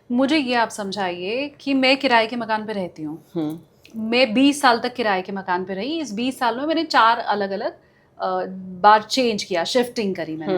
मुझे ये आप समझाइए कि मैं किराए के मकान पे रहती हूँ। मैं 20 साल तक किराए के मकान पे रही। इस 20 साल में मैंने 4 अलग-अलग बार चेंज किया, शिफ्टिंग करी मैंने।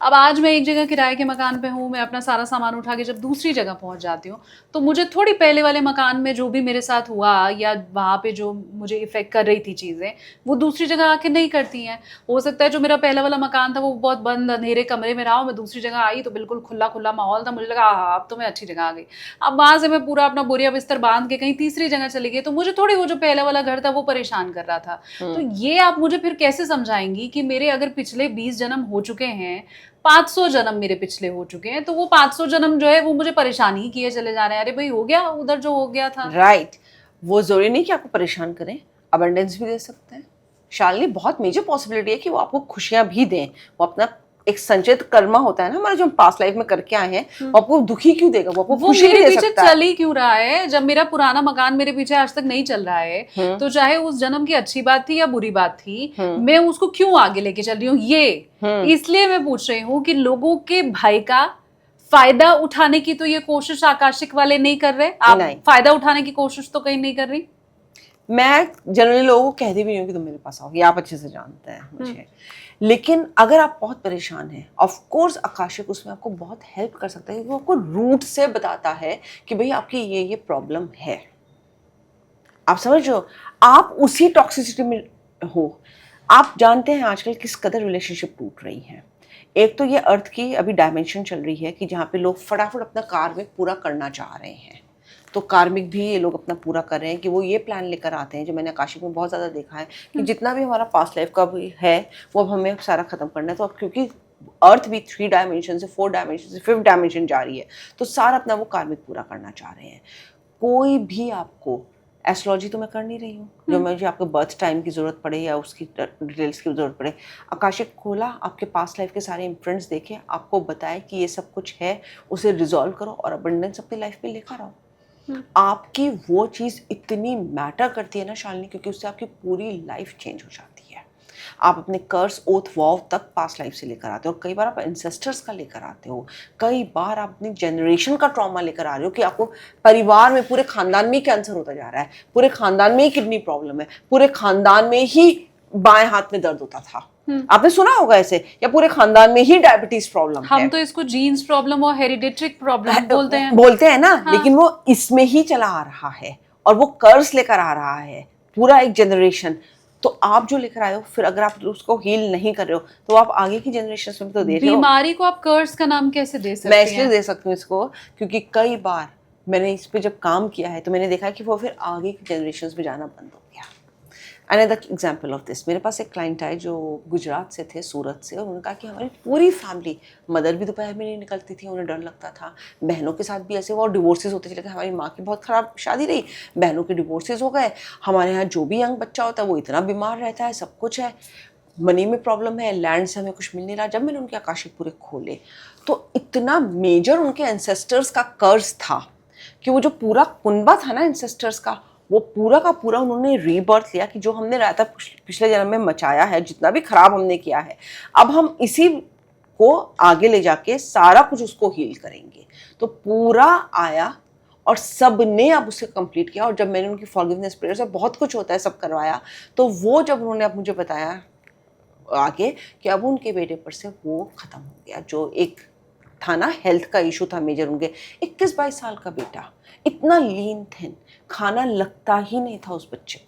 अब आज मैं एक जगह किराए के मकान पे हूँ, मैं अपना सारा सामान उठा के जब दूसरी जगह पहुँच जाती हूँ, तो मुझे थोड़ी पहले वाले मकान में जो भी मेरे साथ हुआ या वहाँ पे जो मुझे इफ़ेक्ट कर रही थी चीज़ें, वो दूसरी जगह आके नहीं करती हैं। हो सकता है जो मेरा पहला वाला मकान था वो बहुत बंद अंधेरे कमरे में रहा और मैं दूसरी जगह आई तो बिल्कुल खुला-खुला माहौल था, मुझे लगा आहा! अब तो मैं अच्छी जगह आ गई। अब वहाँ से मैं पूरा अपना बोरिया बिस्तर बाँध के कहीं तीसरी जगह चली गई, तो मुझे थोड़ी वो जो पहला वाला घर था वो परेशान कर रहा था। तो ये आप मुझे फिर कैसे समझाएँगी कि मेरे अगर पिछले 20 जन्म हो चुके हैं, 500 जन्म मेरे पिछले हो चुके हैं, तो वो 500 जन्म जो है वो मुझे परेशान ही किए चले जा रहे हैं। अरे भई हो गया उधर जो हो गया था। राइट। वो जरूरी नहीं कि आपको परेशान करें, अबंडेंस भी दे सकते हैं। शालिनी, बहुत मेजर पॉसिबिलिटी है कि वो आपको खुशियां भी दें। वो अपना एक संचित कर्मा होता है ना हमारा, जो हम पास्ट लाइफ में करके आए हैं, वो आपको दुखी क्यों देगा, वो आपको वो खुशी भी मेरे दे पीछे सकता चल है। ही क्यों रहा है? जब मेरा पुराना मकान मेरे पीछे आज तक नहीं चल रहा है, तो चाहे उस जन्म की अच्छी बात थी या बुरी बात थी, मैं उसको क्यों आगे लेके चल रही हूँ? ये इसलिए मैं पूछ रही हूँ कि लोगों के भय का फायदा उठाने की तो ये कोशिश आकाशिक वाले नहीं कर रहे। आप नहीं, फायदा उठाने की कोशिश तो कहीं नहीं कर रही। मैं जनरली लोगों को कहती भी नहीं हूँ कि तुम मेरे पास आओ, ये आप अच्छे से जानते हैं मुझे। लेकिन अगर आप बहुत परेशान हैं, ऑफ कोर्स आकाशिक उसमें आपको बहुत हेल्प कर सकता है, क्योंकि वो आपको रूट से बताता है कि भाई आपकी ये प्रॉब्लम है। आप समझ रहे हो, आप उसी टॉक्सिसिटी में हो। आप जानते हैं आजकल किस कदर रिलेशनशिप टूट रही है। एक तो ये अर्थ की अभी डायमेंशन चल रही है कि जहाँ पे लोग फटाफट अपना कार्मिक पूरा करना चाह रहे हैं। तो कार्मिक भी ये लोग अपना पूरा कर रहे हैं कि वो ये प्लान लेकर आते हैं, जो मैंने आकाशिक में बहुत ज़्यादा देखा है, कि जितना भी हमारा पास्ट लाइफ का भी है वो अब हमें सारा ख़त्म करना है। तो अब क्योंकि अर्थ भी 3 डायमेंशन से 4 डायमेंशन से 5th डायमेंशन जा रही है, तो सारा अपना वो कार्मिक पूरा करना चाह रहे हैं। कोई भी आपको एस्ट्रोलॉजी तो मैं कर नहीं रही हूँ जो मुझे आपके बर्थ टाइम की ज़रूरत पड़े या उसकी डिटेल्स की ज़रूरत पड़े। आकाशिक खोला, आपके पास्ट लाइफ के सारे इम्प्रिंट्स देखे, आपको बताए कि ये सब कुछ है, उसे रिजॉल्व करो और अबंडेंस अपनी लाइफ में लेकर आओ। आपकी वो चीज़ इतनी मैटर करती है ना शालिनी, क्योंकि उससे आपकी पूरी लाइफ चेंज हो जाती है। आप अपने कर्स ओथ वॉव तक पास्ट लाइफ से लेकर आते हो, और कई बार आप एंसेस्टर्स का लेकर आते हो, कई बार आप अपनी जनरेशन का ट्रॉमा लेकर आ रहे हो कि आपको परिवार में पूरे खानदान में ही कैंसर होता जा रहा है, पूरे खानदान में ही किडनी प्रॉब्लम है, पूरे खानदान में ही बाएं हाथ में दर्द होता था। आपने सुना होगा ऐसे, या पूरे खानदान में ही डायबिटीज प्रॉब्लम है। हम तो इसको जीन्स प्रॉब्लम और हेरिडिटरी प्रॉब्लम बोलते हैं ना। हाँ। लेकिन वो इसमें ही चला आ रहा है और वो कर्ज लेकर आ रहा है पूरा एक जनरेशन। तो आप जो लेकर आए हो, फिर अगर आप उसको हील नहीं कर रहे हो तो आप आगे की जनरेशन में तो दे रहे हो। बीमारी को आप कर्ज का नाम कैसे दे सकते मैं हैं? इसलिए दे सकती हूँ इसको, क्योंकि कई बार मैंने इस पे जब काम किया है तो मैंने देखा है कि वो फिर आगे की जनरेशन में जाना बंद हो गया। अनदर एग्जाम्पल ऑफ दिस, मेरे पास एक क्लाइंट आए जो गुजरात से थे, सूरत से, और उन्होंने कहा कि हमारी पूरी फैमिली, मदर भी दोपहर में नहीं निकलती थी, उन्हें डर लगता था, बहनों के साथ भी ऐसे हुआ और डिवोर्सेज होते चले गए। हमारी माँ की बहुत ख़राब शादी रही, बहनों के डिवोर्सेज हो गए, हमारे यहाँ जो भी यंग बच्चा होता है वो इतना बीमार रहता है, सब कुछ है, मनी में प्रॉब्लम है, लैंड से हमें कुछ मिल नहीं रहा। जब मैंने उनके आकाशिक पूरे खोले तो इतना मेजर उनके एंसेस्टर्स का कर्ज था कि वो जो पूरा कुनबा था ना एंसेस्टर्स का, वो पूरा का पूरा उन्होंने रीबर्थ लिया कि जो हमने रहता पिछले जन्म में मचाया है, जितना भी खराब हमने किया है, अब हम इसी को आगे ले जाके सारा कुछ उसको हील करेंगे। तो पूरा आया और सब ने अब उसे कंप्लीट किया। और जब मैंने उनकी फॉरगिवनेस प्रेयर्स, बहुत कुछ होता है, सब करवाया, तो वो जब उन्होंने अब मुझे बताया आगे कि अब उनके बेटे पर से वो खत्म हो गया, जो एक था ना हेल्थ का इशू था मेजर, उनके 21-22 साल का बेटा, इतना लीन थिन, खाना लगता ही नहीं था उस बच्चे को,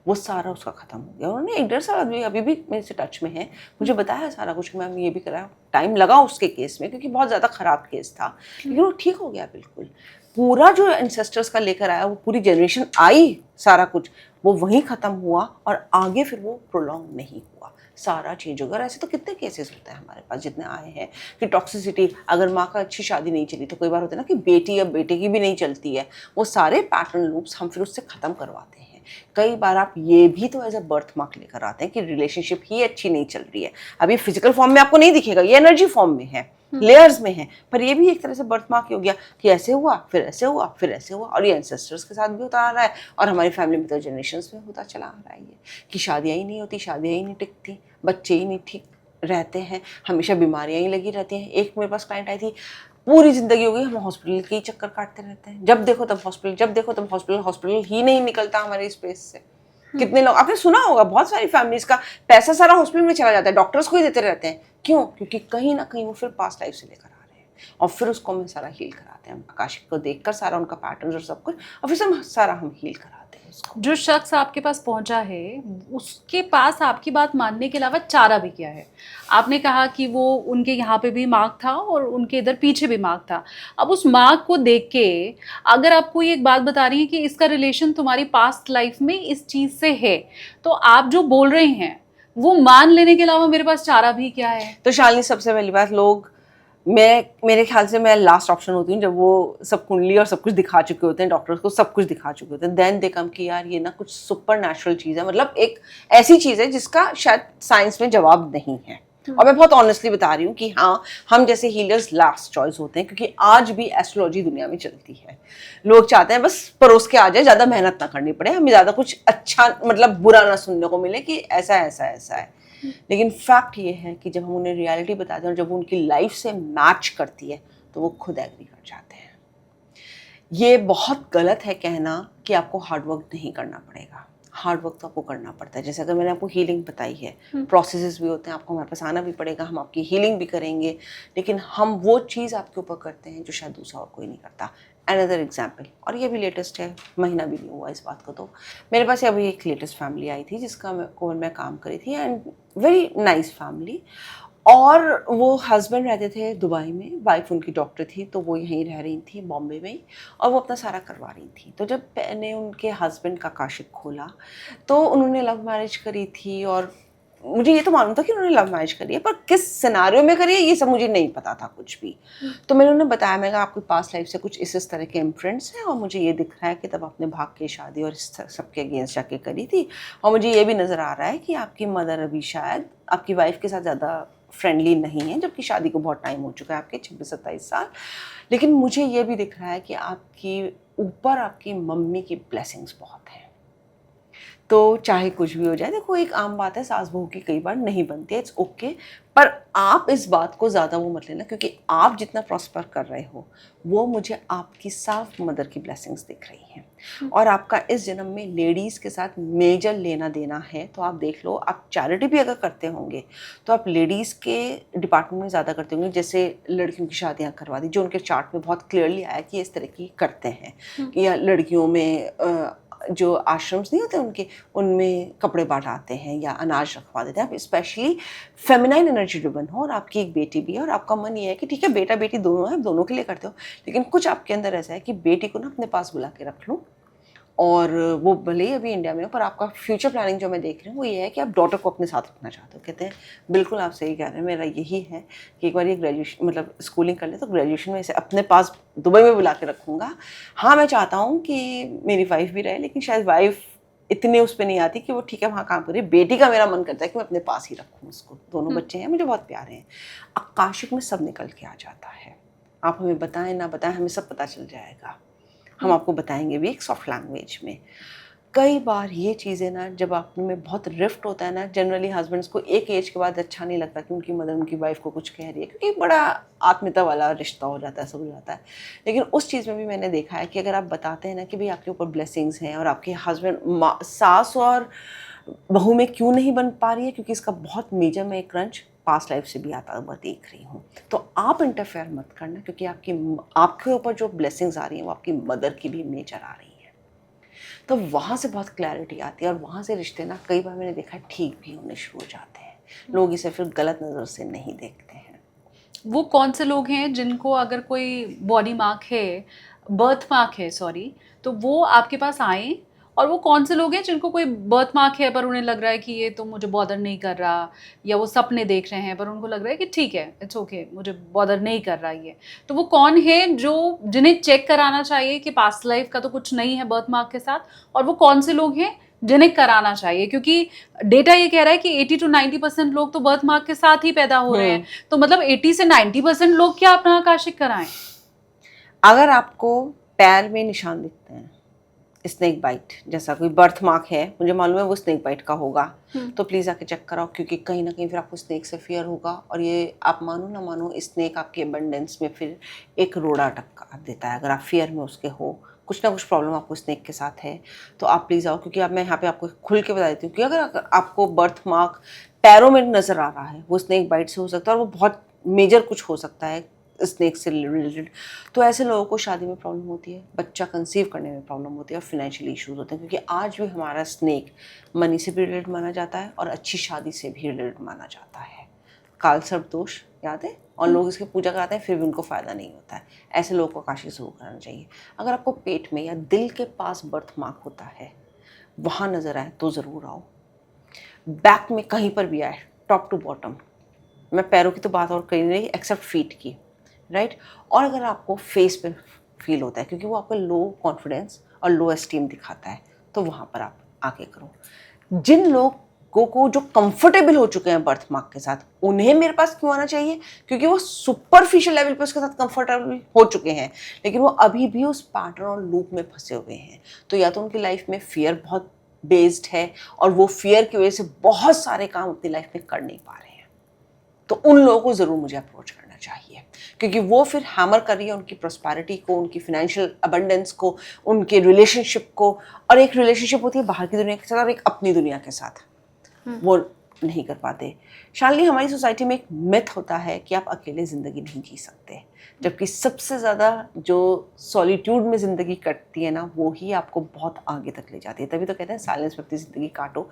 वो सारा उसका खत्म हो गया। उन्होंने 1-1.5 साल अभी भी मेरे से टच में है, मुझे बताया सारा कुछ, मैम ये भी कराया, टाइम लगा उसके केस में क्योंकि बहुत ज़्यादा ख़राब केस था, लेकिन वो ठीक हो गया बिल्कुल। पूरा जो एंसेस्टर्स का लेकर आया, वो पूरी जनरेशन आई, सारा कुछ वो वहीं ख़त्म हुआ और आगे फिर वो प्रोलॉन्ग नहीं हुआ, सारा चेंज हो गया। और ऐसे तो कितने केसेस होते हैं हमारे पास, जितने आए हैं कि टॉक्सिसिटी, अगर माँ का अच्छी शादी नहीं चली तो कई बार होता है ना कि बेटी या बेटे की भी नहीं चलती है, वो सारे पैटर्न लूप्स हम फिर उससे ख़त्म करवाते हैं। कई बार आप ये भी तो एज अ बर्थ मार्क लेकर आते हैं कि रिलेशनशिप ही अच्छी नहीं चल रही है। अब ये फिजिकल फॉर्म में आपको नहीं दिखेगा, ये एनर्जी फॉर्म में है, लेयर्स में है, पर ये भी एक तरह से बर्थ मार्क हो गया कि ऐसे हुआ, फिर ऐसे हुआ, फिर ऐसे हुआ। और ये एंसेस्टर्स के साथ भी होता आ रहा है और हमारी फैमिली में तो जनरेशन्स में होता चला आ रहा है ये, कि शादियाँ ही नहीं होती, शादियाँ ही नहीं टिकती, बच्चे ही नहीं ठीक रहते हैं, हमेशा बीमारियाँ ही लगी रहती हैं। एक मेरे पास क्लाइंट आई थी, पूरी जिंदगी हो गई हम हॉस्पिटल के ही चक्कर काटते रहते हैं, जब देखो तब हॉस्पिटल, जब देखो तब हॉस्पिटल, हॉस्पिटल ही नहीं निकलता हमारे स्पेस से। कितने लोग आपने सुना होगा, बहुत सारी फैमिलीज का पैसा सारा हॉस्पिटल में चला जाता है, डॉक्टर्स को ही देते रहते हैं। क्यों? क्योंकि कहीं ना कहीं वो फिर पास्ट लाइफ से लेकर आ रहे हैं और फिर उसको हम सारा हील कराते हैं, आकाशिक को देखकर सारा उनका पैटर्न और सब कुछ, और फिर हम हील कराते हैं उसको। जो शख्स आपके पास पहुंचा है उसके पास आपकी बात मानने के अलावा चारा भी क्या है? आपने कहा कि वो उनके यहाँ पे भी मार्क था और उनके इधर पीछे भी मार्क था। अब उस मार्क को देख के अगर आप कोई एक बात बता रही हैं कि इसका रिलेशन तुम्हारी पास्ट लाइफ में इस चीज़ से है, तो आप जो बोल रहे हैं वो मान लेने के अलावा मेरे पास चारा भी क्या है? तो शालिनी, सबसे पहली बात, लोग मेरे ख्याल से मैं लास्ट ऑप्शन होती हूँ जब वो सब कुंडली और सब कुछ दिखा चुके होते हैं, डॉक्टर्स को सब कुछ दिखा चुके होते हैं, देन दे कम कि यार ये ना कुछ सुपर नेचुरल चीज़ है, मतलब एक ऐसी चीज़ है जिसका शायद साइंस में जवाब नहीं है। और मैं बहुत ऑनेस्टली बता रही हूँ कि हाँ, हम जैसे हीलर्स लास्ट चॉइस होते हैं, क्योंकि आज भी एस्ट्रोलॉजी दुनिया में चलती है। लोग चाहते हैं बस परोस के आ जाए, ज़्यादा मेहनत ना करनी पड़े, हमें ज़्यादा कुछ अच्छा मतलब बुरा ना सुनने को मिले कि ऐसा ऐसा ऐसा है। लेकिन फैक्ट ये है कि जब हम उन्हें रियलिटी बताते हैं और जब वो उनकी लाइफ से मैच करती है तो वो खुद एग्री कर जाते हैं। ये बहुत गलत है कहना कि आपको हार्डवर्क नहीं करना पड़ेगा। हार्डवर्क तो आपको करना पड़ता है। जैसे अगर मैंने आपको हीलिंग बताई है, प्रोसेसेस भी होते हैं, आपको हमारे पास आना भी पड़ेगा, हम आपकी हीलिंग भी करेंगे, लेकिन हम वो चीज़ आपके ऊपर करते हैं जो शायद दूसरा और कोई नहीं करता। अनदर एग्जाम्पल, और ये भी लेटेस्ट है, महीना भी नहीं हुआ इस बात को, तो मेरे पास अभी एक लेटेस्ट फैमिली आई थी जिसका मैं काम करी थी, एंड वेरी नाइस फैमिली। और वो हस्बैंड रहते थे दुबई में, वाइफ उनकी डॉक्टर थी, तो वो यहीं रह रही थी बॉम्बे में ही, और वो अपना सारा करवा रही थी। तो जब मैंने उनके हस्बैंड का काशिक खोला तो उन्होंने लव मैरिज करी थी, और मुझे ये तो मालूम था कि उन्होंने लव मैरिज करी है, पर किस सिनारियो में करी है ये सब मुझे नहीं पता था कुछ भी। तो मैंने उन्हें बताया, मैंने कहा आपकी पास्ट लाइफ से कुछ इस तरह के इम्प्रिंट्स हैं, और मुझे ये दिख रहा है कि तब आपने भाग के शादी और इस सबके अगेंस्ट जाके करी थी, और मुझे ये भी नज़र आ रहा है कि आपकी मदर अभी शायद आपकी वाइफ के साथ ज़्यादा फ्रेंडली नहीं है, जबकि शादी को बहुत टाइम हो चुका है, आपके 26-27 साल। लेकिन मुझे ये भी दिख रहा है कि आपकी ऊपर आपकी मम्मी की ब्लेसिंग्स बहुत हैं। तो चाहे कुछ भी हो जाए, देखो एक आम बात है, सास बहू की कई बार नहीं बनती है, इट्स ओके, पर आप इस बात को ज़्यादा वो मत लेना, क्योंकि आप जितना प्रॉस्पर कर रहे हो वो मुझे आपकी साफ मदर की ब्लेसिंग्स दिख रही हैं। और आपका इस जन्म में लेडीज़ के साथ मेजर लेना देना है। तो आप देख लो, आप चैरिटी भी अगर करते होंगे तो आप लेडीज़ के डिपार्टमेंट में ज़्यादा करते होंगे, जैसे लड़कियों की शादियाँ करवा दी, जो उनके चार्ट में बहुत क्लियरली आया कि इस तरह की करते हैं, या लड़कियों में जो आश्रम्स नहीं होते उनके, उनमें कपड़े बांटाते हैं या अनाज रखवा देते हैं। आप स्पेशली फेमिनाइन एनर्जी ड्रिवन हो और आपकी एक बेटी भी है, और आपका मन ये है कि ठीक है बेटा बेटी दोनों है, दोनों के लिए करते हो, लेकिन कुछ आपके अंदर ऐसा है कि बेटी को ना अपने पास बुला के रख लो, और वो भले ही अभी इंडिया में हो, पर आपका फ्यूचर प्लानिंग जो मैं देख रही हूँ वो ये है कि आप डॉटर को अपने साथ रखना चाहते हो। कहते हैं बिल्कुल आप सही कह रहे हैं, मेरा यही है कि एक बार ये ग्रेजुएशन मतलब स्कूलिंग कर ले तो ग्रेजुएशन में इसे अपने पास दुबई में बुला के रखूँगा। हाँ, मैं चाहता हूँ कि मेरी वाइफ भी रहे, लेकिन शायद वाइफ इतने उस पर नहीं आती कि वो ठीक है वहाँ काम करे। बेटी का मेरा मन करता है कि मैं अपने पास ही रखूँ उसको, दोनों बच्चे हैं, मुझे बहुत प्यारे हैं। आकाशिक में सब निकल के आ जाता है, आप हमें बताएं ना बताएं, हमें सब पता चल जाएगा। हम आपको बताएंगे भी एक सॉफ्ट लैंग्वेज में। कई बार ये चीज़ें ना जब आप में बहुत रिफ्ट होता है ना, जनरली हस्बैंड्स को एक एज के बाद अच्छा नहीं लगता कि उनकी मदर उनकी वाइफ को कुछ कह रही है, क्योंकि बड़ा आत्मीयता वाला रिश्ता हो जाता है, सब हो जाता है। लेकिन उस चीज़ में भी मैंने देखा है कि अगर आप बताते हैं ना कि भाई आपके ऊपर ब्लेसिंग्स हैं और आपके हस्बैंड सास और बहू में क्यों नहीं बन पा रही है, क्योंकि इसका बहुत मेजर मैं एक क्रंच पास्ट लाइफ से भी आता हुआ देख रही हूँ। तो आप इंटरफेयर मत करना, क्योंकि आपके ऊपर जो ब्लेसिंग्स आ रही हैं वो आपकी मदर की भी मेजर आ रही है। तो वहाँ से बहुत क्लैरिटी आती है, और वहाँ से रिश्ते ना कई बार मैंने देखा ठीक भी होने शुरू हो जाते हैं। लोग इसे फिर गलत नज़र से नहीं देखते हैं। वो कौन से लोग हैं जिनको अगर कोई बॉडी मार्क है, बर्थ मार्क है सॉरी, तो वो आपके पास आए, और वो कौन से लोग हैं जिनको कोई बर्थ मार्क है पर उन्हें लग रहा है कि ये तो मुझे बॉदर नहीं कर रहा, या वो सपने देख रहे हैं पर उनको लग रहा है कि ठीक है इट्स ओके मुझे बॉदर नहीं कर रहा ये, तो वो कौन है जो जिन्हें चेक कराना चाहिए कि पास्ट लाइफ का तो कुछ नहीं है बर्थ मार्क के साथ, और वो कौन से लोग हैं जिन्हें कराना चाहिए? क्योंकि डेटा ये कह रहा है कि 80 to 90% लोग तो बर्थ मार्क के साथ ही पैदा हो रहे हैं, तो मतलब 80 से 90% लोग क्या अपना आकाशिक कराएं? अगर आपको पैर में निशान दिखते हैं, स्नेक बाइट जैसा कोई बर्थ मार्क है, मुझे मालूम है वो स्नेक बाइट का होगा, तो प्लीज़ आके चेक कराओ, क्योंकि कहीं ना कहीं फिर आपको स्नेक से फियर होगा, और ये आप मानो ना मानो स्नेक आपकी एबंडेंस में फिर एक रोड़ा टपका देता है। अगर आप फियर में उसके हो, कुछ ना कुछ प्रॉब्लम आपको स्नेक के साथ है, तो आप प्लीज़ आओ, क्योंकि अब मैं यहाँ पे आपको खुल के बता देती हूँ कि अगर आपको बर्थ मार्क पैरों में नज़र आ रहा है, वो स्नेक बाइट से हो सकता है, और वो बहुत मेजर कुछ हो सकता है स्नेक से रिलेटेड। तो ऐसे लोगों को शादी में प्रॉब्लम होती है, बच्चा कंसीव करने में प्रॉब्लम होती है, और फिनेंशियल इश्यूज होते हैं, क्योंकि आज भी हमारा स्नेक मनी से भी रिलेटेड माना जाता है और अच्छी शादी से भी रिलेटेड माना जाता है। काल सर्प दोष याद है, और लोग इसकी पूजा कराते हैं फिर भी उनको फ़ायदा नहीं होता है। ऐसे लोगों को काशी ज़रूर करना चाहिए। अगर आपको पेट में या दिल के पास बर्थ मार्क होता है, वहाँ नज़र आए तो ज़रूर आओ। बैक में कहीं पर भी आए, टॉप टू बॉटम, मैं पैरों की तो बात और कहीं नहीं एक्सेप्ट फीट की, राइट। और अगर आपको फेस पे फील होता है, क्योंकि वो आपका लो कॉन्फिडेंस और लो एस्टीम दिखाता है, तो वहाँ पर आप आके करो। जिन लोगों को जो कंफर्टेबल हो चुके हैं बर्थ मार्क के साथ, उन्हें मेरे पास क्यों आना चाहिए? क्योंकि वो सुपरफिशियल लेवल पे उसके साथ कंफर्टेबल हो चुके हैं, लेकिन वो अभी भी उस पैटर्न और लूप में फंसे हुए हैं। तो या तो उनकी लाइफ में फियर बहुत बेस्ड है, और वो फियर की वजह से बहुत सारे काम अपनी लाइफ में कर नहीं पा रहे हैं, तो उन लोगों को ज़रूर मुझे अप्रोच करना चाहिए, क्योंकि वो फिर हैमर कर रही है उनकी प्रॉस्पेरिटी को, उनकी फाइनेंशियल अबंडेंस को, उनके रिलेशनशिप को। और एक रिलेशनशिप होती है बाहर की दुनिया के साथ और एक अपनी दुनिया के साथ, वो नहीं कर पाते। शालिनी, हमारी सोसाइटी में एक मिथ होता है कि आप अकेले ज़िंदगी नहीं जी सकते, जबकि सबसे ज़्यादा जो सॉलिट्यूड में ज़िंदगी कटती है ना, वो ही आपको बहुत आगे तक ले जाती है। तभी तो कहते हैं साइलेंस में अपनी ज़िंदगी काटो,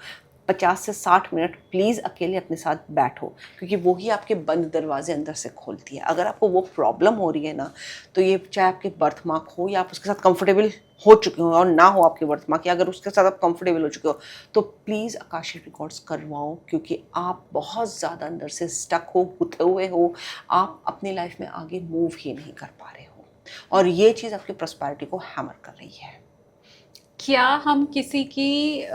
50 से 60 मिनट प्लीज़ अकेले अपने साथ बैठो, क्योंकि वो ही आपके बंद दरवाजे अंदर से खोलती है। अगर आपको वो प्रॉब्लम हो रही है ना, तो ये चाहे आपके बर्थ मार्क हो या आप उसके साथ कंफर्टेबल हो चुके हो, और ना हो आपके बर्थ मार्क, या अगर उसके साथ आप कंफर्टेबल हो चुके हो, तो प्लीज़ आकाशिक रिकॉर्ड्स करवाओ, क्योंकि आप बहुत ज़्यादा अंदर से स्टक हो, गुथे हुए हो, आप अपनी लाइफ में आगे मूव ही नहीं कर पा रहे हो, और ये चीज़ आपकी प्रॉस्पेरिटी को हैमर कर रही है। क्या हम किसी की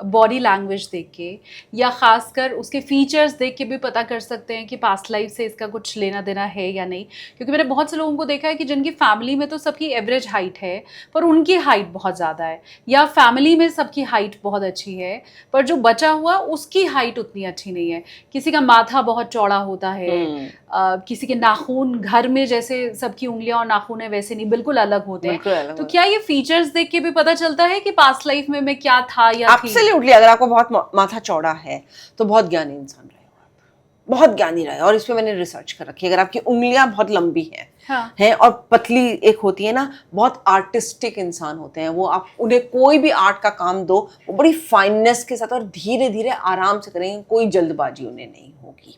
बॉडी लैंग्वेज देख के या खासकर उसके फीचर्स देख के भी पता कर सकते हैं कि पास्ट लाइफ से इसका कुछ लेना देना है या नहीं? क्योंकि मैंने बहुत से लोगों को देखा है कि जिनकी फैमिली में तो सबकी एवरेज हाइट है, पर उनकी हाइट बहुत ज़्यादा है, या फैमिली में सबकी हाइट बहुत अच्छी है, पर जो बचा हुआ उसकी हाइट उतनी अच्छी नहीं है। किसी का माथा बहुत चौड़ा होता है, किसी के नाखून घर में जैसे सबकी उंगलियां और नाखून है वैसे नहीं, बिल्कुल अलग होते हैं। तो क्या ये फीचर्स देख के भी पता चलता है कि पास्ट लाइफ में मैं क्या था या थी? एब्सोल्युटली। अगर आपको बहुत माथा चौड़ा है तो बहुत ज्ञानी इंसान रहे हो आप, बहुत ज्ञानी रहे। और इस पे मैंने रिसर्च कर रखी है। अगर आपकी उंगलियां बहुत लंबी हैं, हाँ। हैं और पतली एक होती है ना, बहुत आर्टिस्टिक इंसान होते हैं वो। आप उन्हें कोई भी आर्ट का काम दो, वो बड़ी फाइननेस के साथ और धीरे धीरे आराम से करेंगे, कोई जल्दबाजी उन्हें नहीं होगी।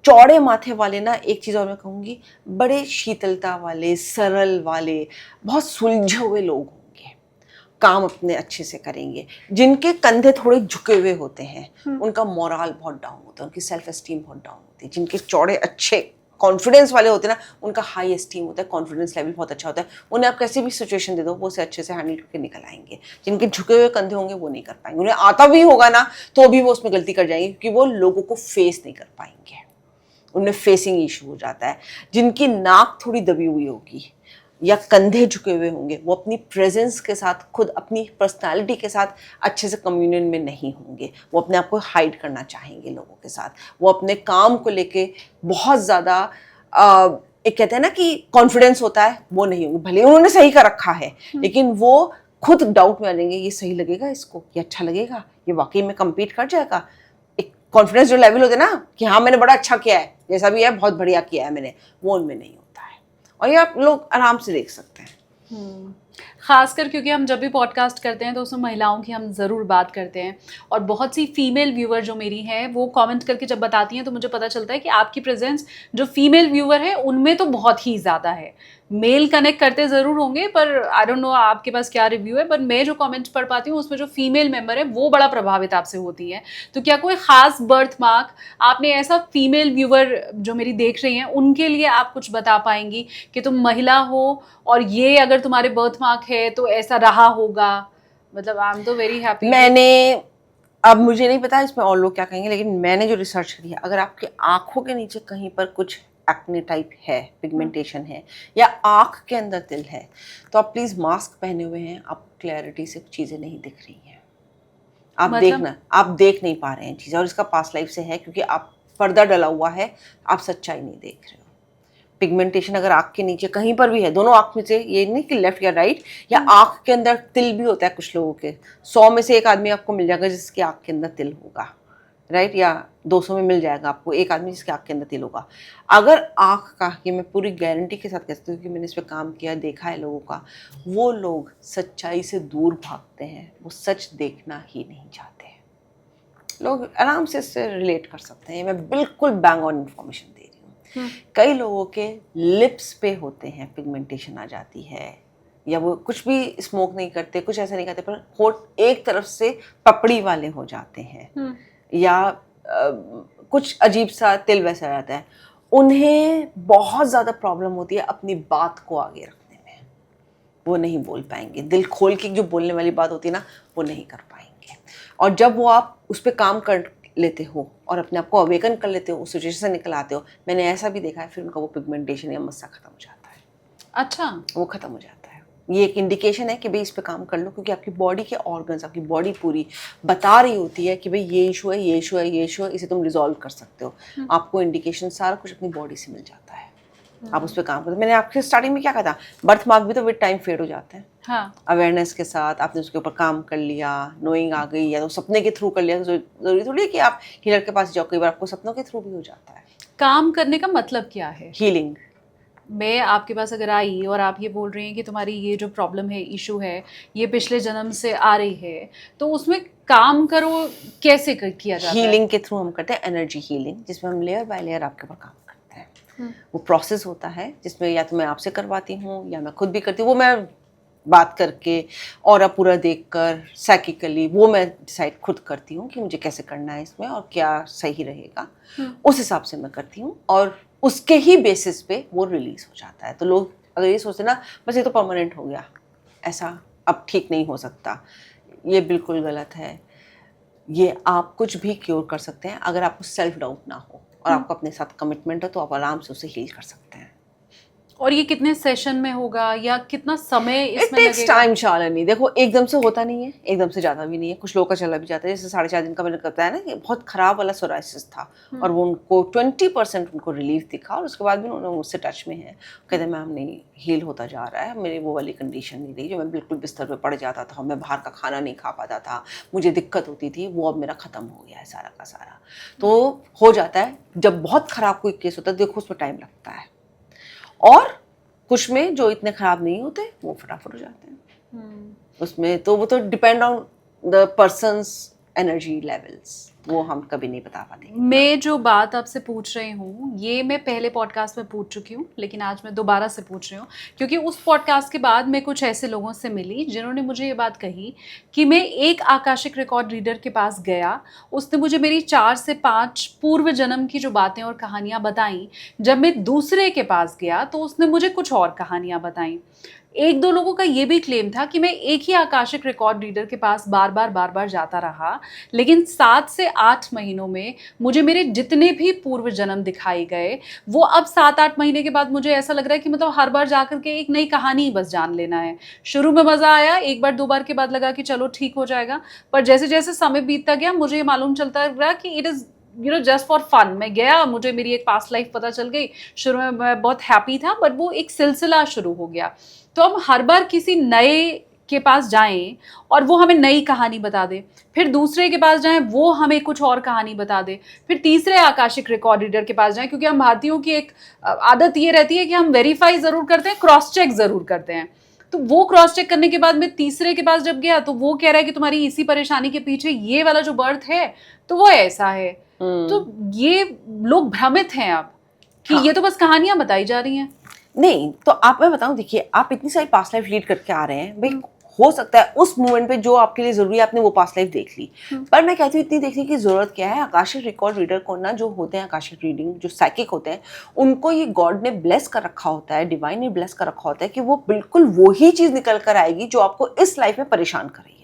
चौड़े माथे वाले ना, एक चीज़ और मैं कहूँगी, बड़े शीतलता वाले, सरल वाले, बहुत सुलझे हुए लोग होंगे, काम अपने अच्छे से करेंगे। जिनके कंधे थोड़े झुके हुए होते हैं, उनका मोरल बहुत डाउन होता है, उनकी सेल्फ एस्टीम बहुत डाउन होती है। जिनके चौड़े अच्छे कॉन्फिडेंस वाले होते हैं ना, उनका हाई एस्टीम होता है, कॉन्फिडेंस लेवल बहुत अच्छा होता है। उन्हें आप कैसी भी सिचुएशन दे दो, वो उसे अच्छे से हैंडल करके निकल आएंगे। जिनके झुके हुए कंधे होंगे वो नहीं कर पाएंगे। उन्हें आता भी होगा ना, तो भी वो उसमें गलती कर जाएंगे, क्योंकि वो लोगों को फेस नहीं कर पाएंगे, उनमें फेसिंग इशू हो जाता है। जिनकी नाक थोड़ी दबी हुई होगी या कंधे झुके हुए होंगे, वो अपनी प्रेजेंस के साथ, खुद अपनी पर्सनालिटी के साथ अच्छे से कम्युनियन में नहीं होंगे। वो अपने आप को हाइड करना चाहेंगे लोगों के साथ। वो अपने काम को लेके बहुत ज़्यादा एक कहते हैं ना कि कॉन्फिडेंस होता है, वो नहीं होंगे। भले उन्होंने सही कर रखा है, लेकिन वो खुद डाउट में आ जाएंगे, ये सही लगेगा इसको, ये अच्छा लगेगा, ये वाकई में कम्पीट कर जाएगा। एक कॉन्फिडेंस जो लेवल होता है ना कि हाँ मैंने बड़ा अच्छा किया है, जैसा भी है बहुत बढ़िया किया है मैंने, वो उनमें नहीं होता है। और ये आप लोग आराम से देख सकते हैं। खासकर क्योंकि हम जब भी पॉडकास्ट करते हैं तो उसमें महिलाओं की हम ज़रूर बात करते हैं, और बहुत सी फीमेल व्यूअर जो मेरी हैं वो कमेंट करके जब बताती हैं तो मुझे पता चलता है कि आपकी प्रेजेंस जो फीमेल व्यूअर है उनमें तो बहुत ही ज़्यादा है। मेल कनेक्ट करते ज़रूर होंगे, पर आई डोंट नो आपके पास क्या रिव्यू है, पर मैं जो कमेंट्स पढ़ पाती हूँ उसमें जो फीमेल मेंबर है वो बड़ा प्रभावित आपसे होती है। तो क्या कोई ख़ास बर्थ मार्क आपने ऐसा फीमेल व्यूअर जो मेरी देख रही हैं उनके लिए आप कुछ बता पाएंगी कि तुम महिला हो और ये अगर तुम्हारे बर्थ मार्क है तो ऐसा रहा होगा? मतलब आई एम तो वेरी हैप्पी। मैंने, अब मुझे नहीं पता इसमें और लोग क्या कहेंगे, लेकिन मैंने जो रिसर्च करी है, अगर आपके आंखों के नीचे कहीं पर कुछ एक्ने टाइप है, पिगमेंटेशन है, या आँख के अंदर तिल है, तो आप प्लीज़ मास्क पहने हुए हैं, आप क्लैरिटी से चीज़ें नहीं दिख रही हैं। आप मतलब? आप देख नहीं पा रहे हैं चीज़ें, और इसका पास्ट लाइफ से है क्योंकि आप पर्दा डला हुआ है, आप सच्चाई नहीं देख रहे हो। पिगमेंटेशन अगर आँख के नीचे कहीं पर भी है, दोनों आँख में से, ये नहीं कि लेफ्ट या राइट, या आँख के अंदर तिल भी होता है कुछ लोगों के, 100 में से एक आदमी आपको मिल जाएगा जिसकी आँख के अंदर तिल होगा, राइट, या 200 में मिल जाएगा आपको एक आदमी जिसके आँख के अंदर तिल होगा। अगर आँख का, ये मैं पूरी गारंटी के साथ कहती हूँ कि मैंने इस पर काम किया, देखा है लोगों का, वो लोग सच्चाई से दूर भागते हैं, वो सच देखना ही नहीं चाहते हैं। लोग आराम से इससे रिलेट कर सकते हैं, मैं बिल्कुल बैंग ऑन इन्फॉर्मेशन दे रही हूँ। कई लोगों के लिप्स पे होते हैं पिगमेंटेशन आ जाती है, या वो कुछ भी स्मोक नहीं करते, कुछ ऐसा नहीं करते, पर होठ एक तरफ से पपड़ी वाले हो जाते हैं, या कुछ अजीब सा तिल वैसा रहता है। उन्हें बहुत ज़्यादा प्रॉब्लम होती है अपनी बात को आगे रखने में, वो नहीं बोल पाएंगे, दिल खोल के जो बोलने वाली बात होती है ना, वो नहीं कर पाएंगे। और जब वो आप उस पर काम कर लेते हो और अपने आप को अवेकन कर लेते हो, उस सिचुएशन से निकल आते हो, मैंने ऐसा भी देखा है, फिर उनका वो पिगमेंटेशन या मस्सा खत्म हो जाता है। अच्छा, वो खत्म हो जाता है। ये एक इंडिकेशन है कि भाई इस पे काम कर लो, क्योंकि आपकी बॉडी के ऑर्गन्स, आपकी बॉडी पूरी बता रही होती है कि भाई ये इशू है, ये इशू है, ये इशू है, इसे तुम रिजॉल्व कर सकते हो। आपको इंडिकेशन सारा कुछ अपनी बॉडी से मिल जाता है, आप उस पर काम करते हो। मैंने आपके स्टार्टिंग में क्या कहा था, बर्थ मार्क भी तो विद टाइम फेड हो जाते हैं। हाँ, अवेयरनेस के साथ आपने उसके ऊपर काम कर लिया, नोइंग आ गई, या तो सपने के थ्रू कर लिया, तो जरूरी थोड़ी है कि आप हीलर के पास जाओ, कई बार आपको सपनों के थ्रू भी हो जाता है। काम करने का मतलब क्या है? हीलिंग। मैं आपके पास अगर आई और आप ये बोल रही हैं कि तुम्हारी ये जो प्रॉब्लम है, इशू है, ये पिछले जन्म से आ रही है, तो उसमें काम करो कैसे किया जाता है? हीलिंग के थ्रू हम करते हैं एनर्जी हीलिंग, जिसमें हम लेयर बाय लेयर आपके ऊपर काम करते हैं। वो प्रोसेस होता है जिसमें या तो मैं आपसे करवाती हूँ या मैं खुद भी करती हूँ, वो मैं बात करके और पूरा देखकर साइकिकली वो मैं डिसाइड खुद करती हूँ कि मुझे कैसे करना है इसमें और क्या सही रहेगा, उस हिसाब से मैं करती हूँ, और उसके ही बेसिस पे वो रिलीज हो जाता है। तो लोग अगर ये सोचते ना बस ये तो परमानेंट हो गया, ऐसा अब ठीक नहीं हो सकता, ये बिल्कुल गलत है। ये आप कुछ भी क्योर कर सकते हैं अगर आपको सेल्फ डाउट ना हो और आपको अपने साथ कमिटमेंट है, तो आप आराम से उसे हील कर सकते हैं। और ये कितने सेशन में होगा या कितना समय इट इसमें टेक्स लगेगा? टाइम शालिनी। देखो एकदम से होता नहीं है, एकदम से ज़्यादा भी नहीं है, कुछ लोगों का चला भी जाता है। जैसे 4.5 दिन का मैंने बताया ना कि बहुत ख़राब वाला सोराइसिस था, और वो उनको 20% उनको रिलीफ दिखा, और उसके बाद भी उन्होंने मुझसे टच में है, कहते हैं मैम नहीं हील होता जा रहा है, मेरी वो वाली कंडीशन नहीं रही जो मैं बिल्कुल बिस्तर पर पड़ जाता था, मैं बाहर का खाना नहीं खा पाता था, मुझे दिक्कत होती थी, वो अब मेरा ख़त्म हो गया है सारा का सारा। तो हो जाता है, जब बहुत ख़राब कोई केस होता है देखो उसमें टाइम लगता है, और कुछ में जो इतने खराब नहीं होते वो फटाफट हो जाते हैं। उसमें तो वो तो depend on the persons energy levels, वो हम कभी नहीं बता पाते। मैं जो बात आपसे पूछ रही हूँ ये मैं पहले पॉडकास्ट में पूछ चुकी हूँ, लेकिन आज मैं दोबारा से पूछ रही हूँ क्योंकि उस पॉडकास्ट के बाद मैं कुछ ऐसे लोगों से मिली जिन्होंने मुझे ये बात कही कि मैं एक आकाशिक रिकॉर्ड रीडर के पास गया, उसने मुझे मेरी 4 से 5 पूर्व जन्म की जो बातें और कहानियाँ बताईं। जब मैं दूसरे के पास गया तो उसने मुझे कुछ और कहानियाँ बताईं। 1-2 लोगों का ये भी क्लेम था कि मैं एक ही आकाशिक रिकॉर्ड रीडर के पास बार बार जाता रहा, लेकिन 7 से 8 महीनों में मुझे मेरे जितने भी पूर्व जन्म दिखाए गए, वो अब 7-8 महीने के बाद मुझे ऐसा लग रहा है कि मतलब हर बार जाकर के एक नई कहानी ही बस जान लेना है। शुरू में मज़ा आया, 1 बार 2 बार के बाद लगा कि चलो ठीक हो जाएगा, पर जैसे-जैसे समय बीतता गया मुझे ये मालूम चलता रहा कि it is just for fun. मैं गया, मुझे मेरी एक पास्ट लाइफ पता चल गई, शुरू में मैं बहुत हैप्पी था, बट वो एक सिलसिला शुरू हो गया। तो हम हर बार किसी नए के पास जाएं और वो हमें नई कहानी बता दे, फिर दूसरे के पास जाएं वो हमें कुछ और कहानी बता दे, फिर तीसरे आकाशिक रिकॉर्ड रीडर के पास जाएं, क्योंकि हम भारतीयों की एक आदत ये रहती है कि हम वेरीफाई ज़रूर करते हैं, क्रॉस चेक ज़रूर करते हैं। तो वो क्रॉस चेक करने के बाद में तीसरे के पास जब गया तो वो कह रहा है कि तुम्हारी इसी परेशानी के पीछे ये वाला जो बर्थ है तो वो ऐसा है। तो ये लोग भ्रमित हैं अब कि ये तो बस कहानियां बताई जा रही हैं। नहीं तो आप, मैं बताऊं, देखिए आप इतनी सारी पास्ट लाइफ लीड करके आ रहे हैं भाई, हो सकता है उस मोमेंट पे जो आपके लिए जरूरी है आपने वो पास्ट लाइफ देख ली, पर मैं कहती हूँ इतनी देखने की जरूरत क्या है। आकाशिक रिकॉर्ड रीडर को ना, जो होते हैं आकाशिक रीडिंग, जो साइकिक होते हैं, उनको ये गॉड ने ब्लेस कर रखा होता है, डिवाइन ने ब्लेस कर रखा होता है कि वो बिल्कुल वही चीज निकल कर आएगी जो आपको इस लाइफ में परेशान कर रही है।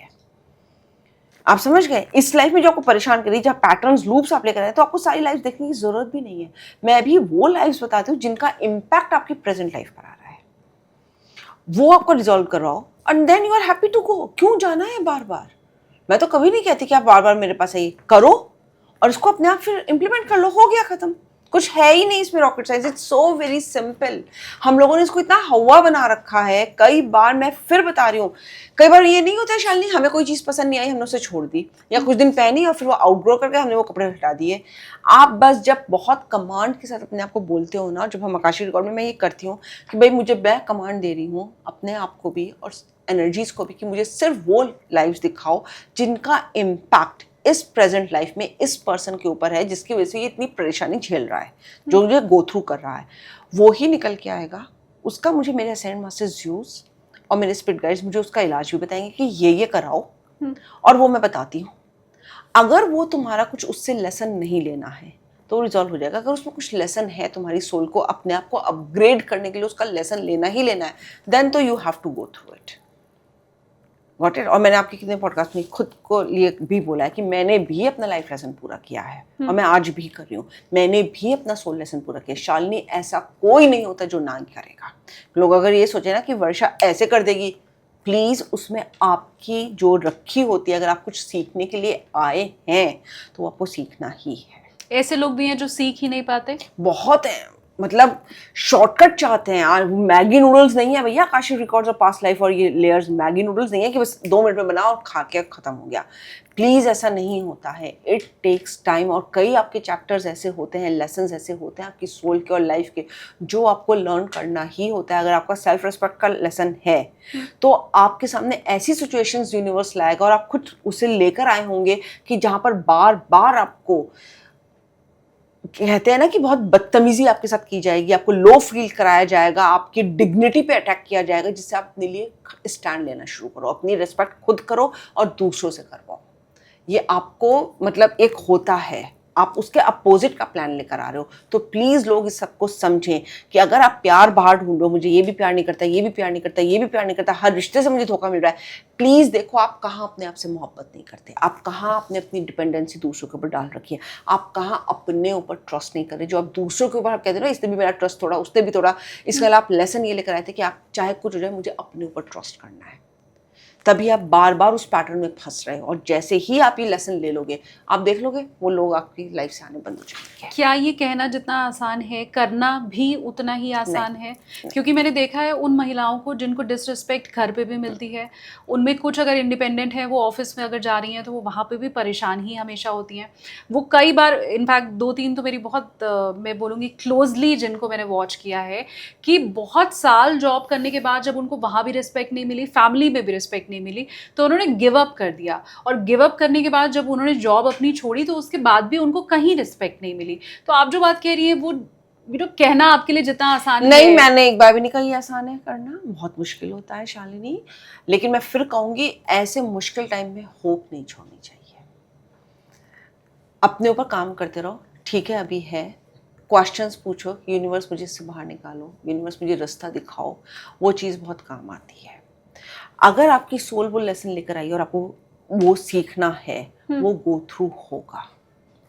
आप समझ गए, इस लाइफ में जो आपको परेशान कर रही है, जहाँ पैटर्न्स लूप्स आप लेकर आए, तो आपको सारी लाइफ देखने की जरूरत भी नहीं है। मैं भी वो लाइफ्स बताती हूँ जिनका इम्पैक्ट आपकी प्रेजेंट लाइफ पर आ रहा है, वो आपको रिजॉल्व करवाओ, and then you are happy to go. क्यों जाना है बार बार? मैं तो कभी नहीं कहती कि आप बार बार मेरे पास आइए, करो और इसको अपने आप फिर इम्प्लीमेंट कर लो, हो गया खत्म। कुछ है ही नहीं इसमें rocket science, it's so very simple. हम लोगों ने इसको इतना हवा बना रखा है। कई बार, मैं फिर बता रही हूँ, कई बार ये नहीं होता है शालिनी, हमें कोई चीज़ पसंद नहीं आई, हमने उसे छोड़ दी, या कुछ दिन पहनी और फिर वो आउटग्रो करके हमने वो कपड़े हटा दिए। आप बस जब बहुत कमांड के साथ अपने आप को बोलते हो ना, जब हम आकाशी रिकॉर्ड में मैं ये करती हूँ कि भाई मुझे मैं कमांड दे रही हूँ अपने आप को भी और एनर्जीज को भी कि मुझे सिर्फ वो लाइव्स दिखाओ जिनका इम्पैक्ट इस प्रेजेंट लाइफ में इस पर्सन के ऊपर है, जिसकी वजह से ये इतनी परेशानी झेल रहा है, जो मुझे गो थ्रू कर रहा है, वो ही निकल के आएगा। उसका मुझे मेरे असेंडेंट मास्टर्स यूज और मेरे स्पिरिट गाइड्स मुझे उसका इलाज भी बताएंगे कि ये कराओ, और वो मैं बताती हूँ। अगर वो तुम्हारा कुछ उससे लेसन नहीं लेना है तो रिजॉल्व हो जाएगा। अगर उसमें कुछ लेसन है तुम्हारी सोल को अपने आप को अपग्रेड करने के लिए, उसका लेसन लेना ही लेना है, देन तो you have to go through it. Got it? और मैंने आपके कितने पॉडकास्ट में खुद को लिए भी बोला है कि मैंने भी अपना लाइफ लेसन पूरा किया है और मैं आज भी कर रही हूँ। मैंने भी अपना सोल लेसन पूरा किया। शालिनी, ऐसा कोई नहीं होता जो ना करेगा। लोग अगर ये सोचे ना कि वर्षा ऐसे कर देगी, प्लीज़ उसमें आपकी जो रखी होती है, अगर आप कुछ सीखने के लिए आए हैं तो वो आपको सीखना ही है। ऐसे लोग भी हैं जो सीख ही नहीं पाते, बहुत हैं। मतलब शॉर्टकट चाहते हैं यार। मैगी नूडल्स नहीं है भैया आकाशी रिकॉर्ड्स और पास्ट लाइफ और ये लेयर्स। मैगी नूडल्स नहीं है कि बस 2 मिनट में बनाओ और खा के खत्म हो गया। प्लीज़ ऐसा नहीं होता है। It takes time. और कई आपके चैप्टर्स ऐसे होते हैं, लेसन्स ऐसे होते हैं आपकी सोल के और लाइफ के, जो आपको लर्न करना ही होता है। अगर आपका सेल्फ रिस्पेक्ट का लेसन है तो आपके सामने ऐसी सिचुएशंस यूनिवर्स लाएगा और आप खुद उसे लेकर आए होंगे कि जहाँ पर बार बार आपको कहते हैं ना कि बहुत बदतमीजी आपके साथ की जाएगी, आपको लो फील कराया जाएगा, आपकी डिग्निटी पे अटैक किया जाएगा, जिससे आप अपने लिए स्टैंड लेना शुरू करो, अपनी रिस्पेक्ट खुद करो और दूसरों से करवाओ। ये आपको मतलब एक होता है, आप उसके अपोजिट का प्लान लेकर आ रहे हो। तो प्लीज़ लोग इस सबको समझें कि अगर आप प्यार बाहर ढूंढो, मुझे ये भी प्यार नहीं करता, ये भी प्यार नहीं करता, ये भी प्यार नहीं करता, हर रिश्ते से मुझे धोखा मिल रहा है, प्लीज़ देखो आप कहाँ अपने आप से मोहब्बत नहीं करते, आप कहाँ अपनी डिपेंडेंसी दूसरों के ऊपर डाल रखी है, आप कहाँ अपने ऊपर ट्रस्ट नहीं कर रहे। जो आप दूसरों के ऊपर आप कहते हो ना, इसने भी मेरा ट्रस्ट तोड़ा, उसने भी तोड़ा, इसके अलावा आप लेसन ये लेकर आए थे कि आप चाहे कुछ हो जाए मुझे अपने ऊपर ट्रस्ट करना है। तभी आप बार बार उस पैटर्न में फंस रहे हो। और जैसे ही आप ये लेसन ले लोगे, आप देख लोगे वो लोग आपकी लाइफ से आने बंद हो जाएंगे। क्या ये कहना जितना आसान है, करना भी उतना ही आसान है? क्योंकि मैंने देखा है उन महिलाओं को जिनको डिसरिस्पेक्ट घर पे भी मिलती है, उनमें कुछ अगर इंडिपेंडेंट है, वो ऑफिस में अगर जा रही हैं तो वो वहाँ पे भी परेशान ही हमेशा होती हैं। वो कई बार, इनफैक्ट 2-3 तो मेरी बहुत मैं बोलूँगी क्लोजली जिनको मैंने वॉच किया है, कि बहुत साल जॉब करने के बाद जब उनको वहाँ भी रिस्पेक्ट नहीं मिली, फैमिली में भी रिस्पेक्ट नहीं मिली, तो उन्होंने गिव अप कर दिया। और गिव अप करने के बाद जब उन्होंने जॉब अपनी छोड़ी तो उसके बाद भी उनको कहीं रिस्पेक्ट नहीं मिली। तो आप जो बात कह रही है वो कहना आपके लिए जितना आसान नहीं, मैंने एक बार भी नहीं कहा ये आसान है करना, बहुत मुश्किल होता है शालिनी। लेकिन मैं फिर कहूंगी, ऐसे मुश्किल टाइम में होप नहीं छोड़नी चाहिए। अपने ऊपर काम करते रहो। ठीक है, अभी है, क्वेश्चंस पूछो, यूनिवर्स मुझे इससे बाहर निकालो, यूनिवर्स मुझे रास्ता दिखाओ, वो चीज़ बहुत काम आती है। अगर आपकी सोल वो लेसन लेकर आई और आपको वो सीखना है, वो गो थ्रू होगा।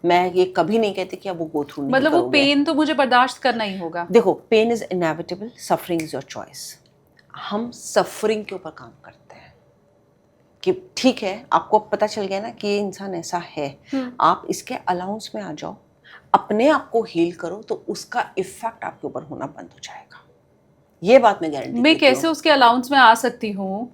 मैं ये कभी नहीं कहती कि आप वो गो थ्रू नहीं मतलब करोगे। वो पेन तो मुझे बर्दाश्त करना ही होगा। देखो, pain is inevitable, suffering is your choice. हम सफरिंग के ऊपर काम करते हैं कि ठीक है, आपको पता चल गया ना कि ये इंसान ऐसा है, आप इसके अलाउंस में आ जाओ, अपने आप को हील करो, तो उसका इफेक्ट आपके ऊपर होना बंद हो जाएगा। ये बात मैं गारंटी मैं कैसे उसके अलाउंस में आ सकती हूँ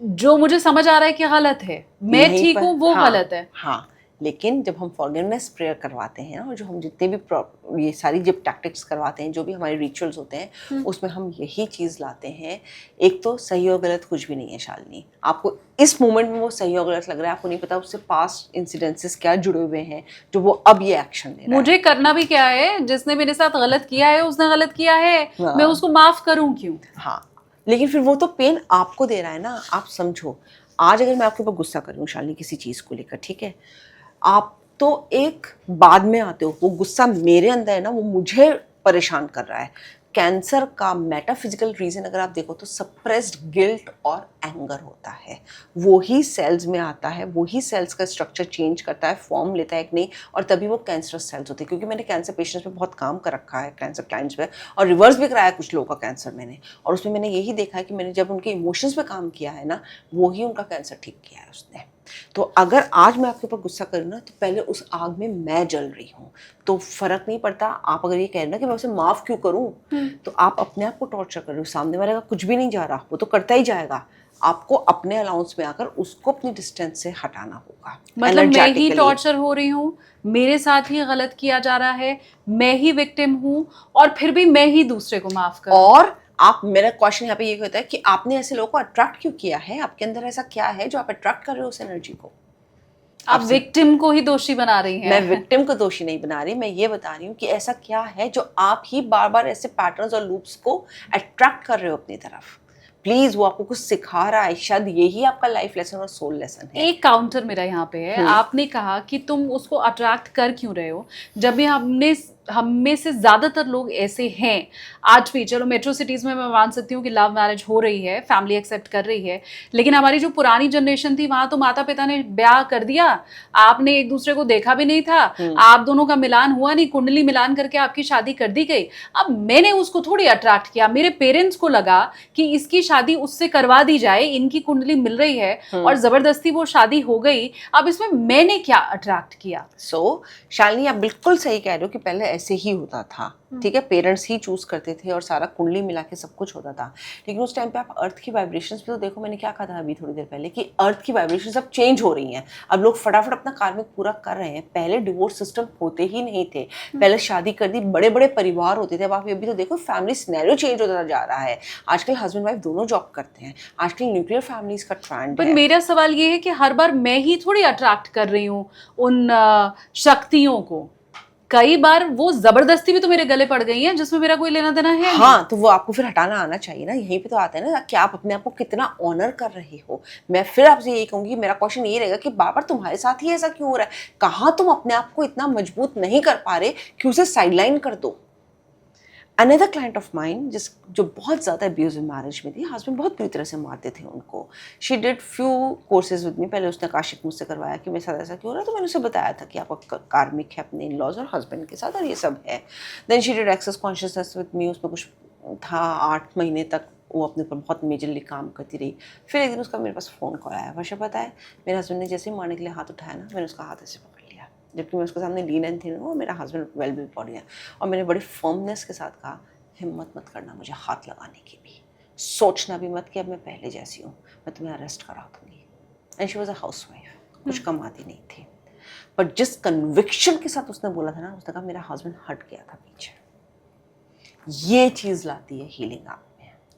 जो मुझे समझ आ रहा है कि गलत है, मैं ठीक हूँ, वो गलत है। हाँ, लेकिन जब हम फॉरगिवनेस प्रेयर करवाते हैं और जो हम जितने भी ये सारी जब टैक्टिक्स करवाते हैं, जो भी हमारे रिचुअल्स होते हैं, उसमें हम यही चीज़ लाते हैं। एक तो सही और गलत कुछ भी नहीं है शालिनी। आपको इस मोमेंट में वो सही और गलत लग रहा है, आपको नहीं पता उससे पास्ट इंसिडेंसेस क्या जुड़े हुए हैं जो वो अब ये एक्शन ले रहा है। मुझे करना भी क्या है? जिसने मेरे साथ गलत किया है उसने गलत किया है, मैं उसको माफ करूँ क्यों? हाँ, लेकिन फिर वो तो पेन आपको दे रहा है ना। आप समझो, आज अगर मैं आपके ऊपर गुस्सा कर रही हूँ शालिनी किसी चीज़ को लेकर, ठीक है, आप तो एक बाद में आते हो, वो गुस्सा मेरे अंदर है ना, वो मुझे परेशान कर रहा है। कैंसर का मेटाफिजिकल रीजन अगर आप देखो तो सप्रेस्ड गिल्ट और एंगर होता है। वो ही सेल्स में आता है, वो ही सेल्स का स्ट्रक्चर चेंज करता है, फॉर्म लेता है कि नहीं, और तभी वो कैंसरस सेल्स होते हैं। क्योंकि मैंने कैंसर पेशेंट्स पे बहुत काम कर रखा है, कैंसर क्लाइंट्स पे, और रिवर्स भी कराया कुछ लोगों का कैंसर मैंने, और उसमें मैंने यही देखा है कि मैंने जब उनके इमोशंस पे काम किया है ना, वो ही उनका कैंसर ठीक किया है उसने। तो अगर आज मैं आपके ऊपर गुस्सा करूँ ना, तो पहले उस आग में मैं जल रही हूँ, तो फर्क नहीं पड़ता। आप अगर ये कह रहे ना कि मैं उसे माफ़ क्यों करूँ, तो आप अपने आप को टॉर्चर कर रहे हो। सामने वाले का कुछ भी नहीं जा रहा, वो तो करता ही जाएगा। आपको अपने अलाउंस में आकर उसको अपनी डिस्टेंस से हटाना होगा। मतलब मैं ही Energetically। टॉर्चर हो रही हूँ, मेरे साथ ही गलत किया जा रहा है, मैं ही विक्टिम हूँ, और फिर भी मैं ही दूसरे को माफ कर। और आप, मेरा क्वेश्चन यहाँ पे ये होता है कि आपने ऐसे लोगों को अट्रैक्ट क्यों किया है? आपके अंदर ऐसा क्या है जो आप अट्रैक्ट कर रहे हो उस एनर्जी को? आप विक्टिम को ही दोषी बना रही हैं। मैं विक्टिम को दोषी नहीं बना रही, मैं ये बता रही हूँ कि ऐसा क्या है जो आप ही बार बार ऐसे पैटर्न्स और लूप्स को अट्रैक्ट कर रहे हो अपनी तरफ। प्लीज, वो आपको कुछ सिखा रहा है, शायद यही आपका लाइफ लेसन और सोल लेसन है। एक काउंटर मेरा यहाँ पे है। आपने कहा कि तुम उसको अट्रैक्ट कर क्यों रहे हो, जब भी हम में से ज्यादातर लोग ऐसे हैं आज भी। चलो मेट्रो सिटीज में मैं मान सकती हूँ कि लव मैरिज हो रही है, फैमिली एक्सेप्ट कर रही है, लेकिन हमारी जो पुरानी जनरेशन थी वहां तो माता पिता ने ब्याह कर दिया, आपने एक दूसरे को देखा भी नहीं था, आप दोनों का मिलान हुआ नहीं, कुंडली मिलान करके आपकी शादी कर दी गई। अब मैंने उसको थोड़ी अट्रैक्ट किया, मेरे पेरेंट्स को लगा कि इसकी शादी उससे करवा दी जाए, इनकी कुंडली मिल रही है और जबरदस्ती वो शादी हो गई। अब इसमें मैंने क्या अट्रैक्ट किया? शालिनी, आप बिल्कुल सही कह रहे हो कि पहले ऐसे ही होता था, ठीक है, पेरेंट्स ही चूज करते थे और सारा कुंडली मिला के सब कुछ होता था। लेकिन उस टाइम पे आप अर्थ की वाइब्रेशंस पे तो देखो, मैंने क्या कहा था अभी थोड़ी देर पहले कि अर्थ की वाइब्रेशंस अब चेंज हो रही हैं। अब लोग फटाफट अपना कार्मिक पूरा कर रहे हैं। पहले डिवोर्स सिस्टम होते ही नहीं थे, पहले शादी कर दी, बड़े बड़े परिवार होते थे। अब आप अभी तो देखो फैमिली सिनेरियो चेंज होता जा रहा है। आजकल हस्बैंड वाइफ दोनों जॉब करते हैं, आजकल न्यूक्लियर फैमिलीज का ट्रेंड पर है। मेरा सवाल ये है कि हर बार मैं ही थोड़ी अट्रैक्ट कर रही हूँ उन शक्तियों को। कई बार वो जबरदस्ती भी तो मेरे गले पड़ गई हैं जिसमें मेरा कोई लेना देना है। हाँ, तो वो आपको फिर हटाना आना चाहिए ना। यहीं पे तो आता है ना कि आप अपने आप को कितना ऑनर कर रहे हो। मैं फिर आपसे यही कहूंगी, मेरा क्वेश्चन ये रहेगा कि बार बार तुम्हारे साथ ही ऐसा क्यों हो रहा है? कहाँ तुम अपने आप को इतना मजबूत नहीं कर पा रहे कि उसे साइडलाइन कर दो। अनदर क्लाइंट ऑफ माइन जो बहुत ज़्यादा अब्यूजिव मैरिज में थी, हस्बैंड बहुत बुरी तरह से मारते थे उनको। She did few courses with me. पहले उसने आकाशिक मुझसे करवाया कि मेरे साथ ऐसा क्यों हो रहा है, तो मैंने उसे बताया था कि आपका कार्मिक है अपने इन लॉज और हस्बैंड के साथ, और ये सब है। Then she did access consciousness with me. उसमें कुछ था 8 महीने तक वो अपने ऊपर बहुत मेजरली काम करती रही। फिर एक दिन उसका मेरे पास फ़ोन कॉल आया, वर्षा पता है, मेरे हस्बैंड ने जैसे ही मारने के लिए हाथ उठाया ना, मैंने उसका हाथ ऐसे पकड़ लिया, जबकि मैं उसके सामने लीन एंड थिन हूँ, मेरा हस्बैंड वेल बिल्ड बॉडी है। और मैंने बड़ी फर्मनेस के साथ कहा, हिम्मत मत करना मुझे हाथ लगाने की भी, सोचना भी मत कि अब मैं पहले जैसी हूँ, मैं तुम्हें अरेस्ट करा दूंगी। And she was a house wife, कुछ कमाती नहीं थी, पर जिस कन्विक्शन के साथ उसने बोला था ना, उसने कहा मेरा हस्बैंड हट गया था पीछे। ये चीज़ लाती है हीलिंग आप में।